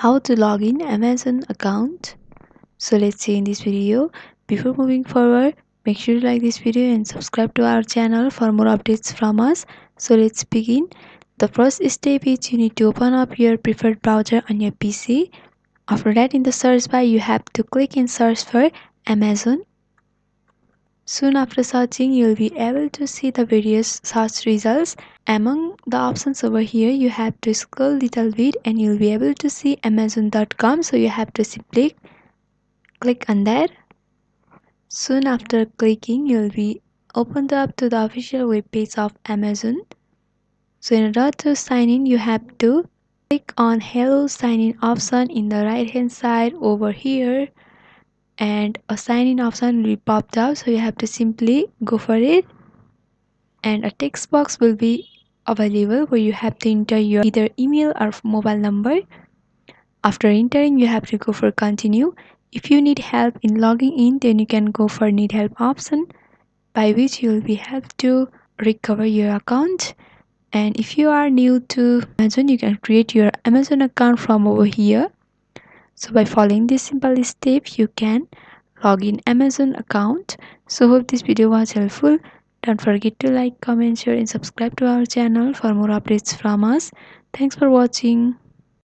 How to log in Amazon account. So let's see in this video. Before moving forward, make sure to like this video and subscribe to our channel for more updates from us. So let's begin. The first step is you need to open up your preferred browser on your PC. After that, in the search bar you have to click in search for Amazon. Soon after searching, you'll be able to see the various search results. Among the options over here, you have to scroll little bit and you'll be able to see amazon.com. So you have to simply click on that. Soon after clicking, you'll be opened up to the official web page of Amazon. So in order to sign in, you have to click on Hello Sign In option in the right hand side over here, and a sign in option will be popped up, so you have to simply go for it, and a text box will be available where you have to enter your either email or mobile number. After entering, you have to go for continue. If you need help in logging in, then you can go for need help option, by which you will be helped to recover your account. And if you are new to Amazon, you can create your Amazon account from over here. So by following this simple step, you can log in Amazon account. So hope this video was helpful. Don't forget to like, comment, share and subscribe to our channel for more updates from us. Thanks for watching.